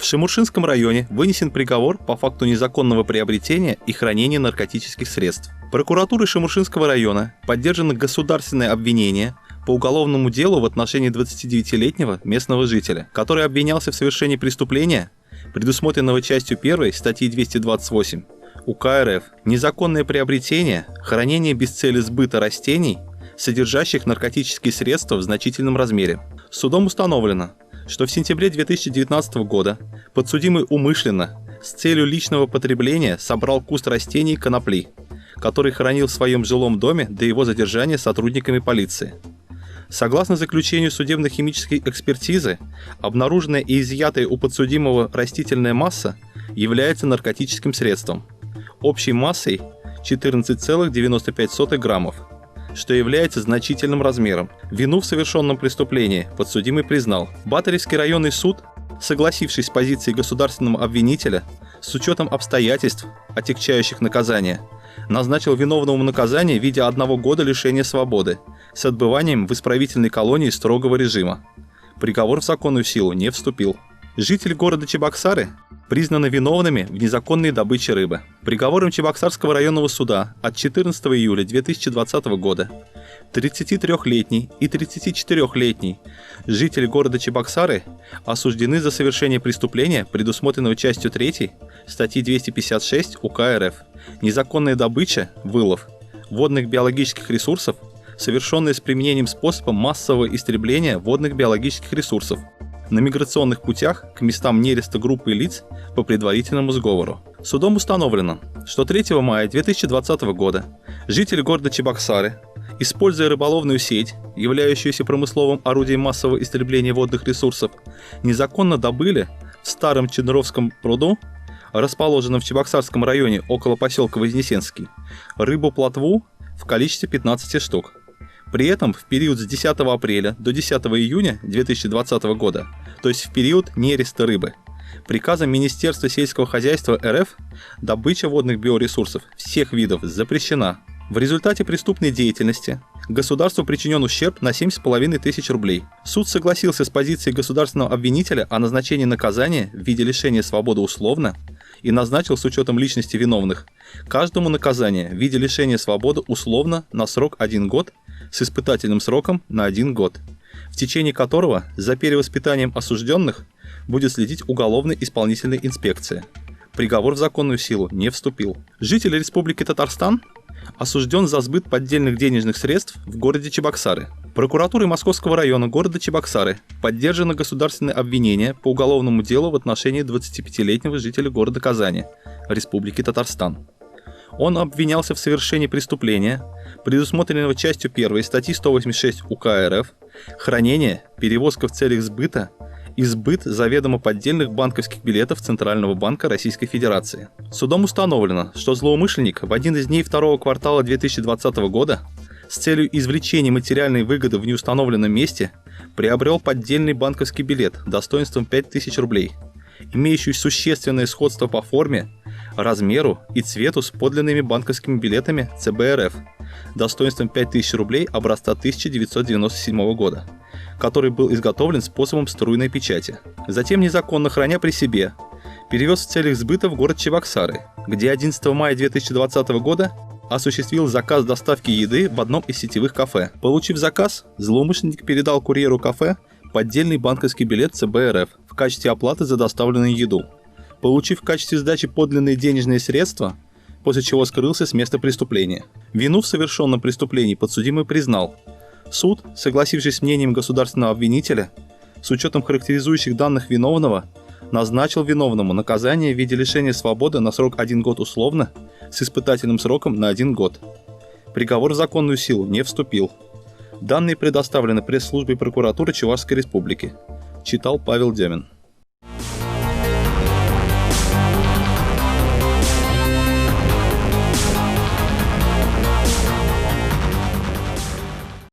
Шимуршинском районе вынесен приговор по факту незаконного приобретения и хранения наркотических средств. Прокуратурой Шимуршинского района поддержано государственное обвинение по уголовному делу в отношении 29-летнего местного жителя, который обвинялся в совершении преступления, предусмотренного частью 1 статьи 228 УК РФ «Незаконное приобретение, хранение без цели сбыта растений, содержащих наркотические средства в значительном размере». Судом установлено, что в сентябре 2019 года подсудимый умышленно с целью личного потребления собрал куст растений конопли, который хранил в своем жилом доме до его задержания сотрудниками полиции. Согласно заключению судебно-химической экспертизы, обнаруженная и изъятая у подсудимого растительная масса является наркотическим средством общей массой 14,95 граммов, что является значительным размером. Вину в совершенном преступлении подсудимый признал. Батаревский районный суд, согласившись с позицией государственного обвинителя, с учетом обстоятельств, отягчающих наказание, назначил виновному наказание в виде 1 года лишения свободы с отбыванием в исправительной колонии строгого режима. Приговор в законную силу не вступил. Жители города Чебоксары признаны виновными в незаконной добыче рыбы. Приговором Чебоксарского районного суда от 14 июля 2020 года 33-летний и 34-летний жители города Чебоксары осуждены за совершение преступления, предусмотренного частью 3 статьи 256 УК РФ «Незаконная добыча, вылов водных биологических ресурсов, совершенная с применением способа массового истребления водных биологических ресурсов на миграционных путях к местам нереста группы лиц по предварительному сговору». Судом установлено, что 3 мая 2020 года жители города Чебоксары, используя рыболовную сеть, являющуюся промысловым орудием массового истребления водных ресурсов, незаконно добыли в Старом Чедровском пруду, расположенном в Чебоксарском районе около поселка Вознесенский, рыбу-плотву в количестве 15 штук. При этом в период с 10 апреля до 10 июня 2020 года, то есть в период нереста рыбы, приказом Министерства сельского хозяйства РФ добыча водных биоресурсов всех видов запрещена. В результате преступной деятельности государству причинен ущерб на 7,5 тысяч рублей. Суд согласился с позицией государственного обвинителя о назначении наказания в виде лишения свободы условно и назначил с учетом личности виновных каждому наказание в виде лишения свободы условно на срок 1 год с испытательным сроком на 1 год, в течение которого за перевоспитанием осужденных будет следить уголовная исполнительная инспекция. Приговор в законную силу не вступил. Житель Республики Татарстан осужден за сбыт поддельных денежных средств в городе Чебоксары. Прокуратурой Московского района города Чебоксары поддержано государственное обвинение по уголовному делу в отношении 25-летнего жителя города Казани, Республики Татарстан. Он обвинялся в совершении преступления, предусмотренного частью 1 статьи 186 УК РФ «Хранение, перевозка в целях сбыта и сбыт заведомо поддельных банковских билетов Центрального банка Российской Федерации». Судом установлено, что злоумышленник в один из дней 2 квартала 2020 года с целью извлечения материальной выгоды в неустановленном месте приобрел поддельный банковский билет достоинством 5000 рублей, имеющий существенное сходство по форме, размеру и цвету с подлинными банковскими билетами ЦБ РФ достоинством 5000 рублей образца 1997 года, который был изготовлен способом струйной печати. Затем, незаконно храня при себе, перевез в целях сбыта в город Чебоксары, где 11 мая 2020 года осуществил заказ доставки еды в одном из сетевых кафе. Получив заказ, злоумышленник передал курьеру кафе поддельный банковский билет ЦБ РФ в качестве оплаты за доставленную еду, получив в качестве сдачи подлинные денежные средства, после чего скрылся с места преступления. Вину в совершенном преступлении подсудимый признал. Суд, согласившись с мнением государственного обвинителя, с учетом характеризующих данных виновного, назначил виновному наказание в виде лишения свободы на срок 1 год условно с испытательным сроком на 1 год. Приговор в законную силу не вступил. Данные предоставлены пресс-службой прокуратуры Чувашской Республики. Читал Павел Демин.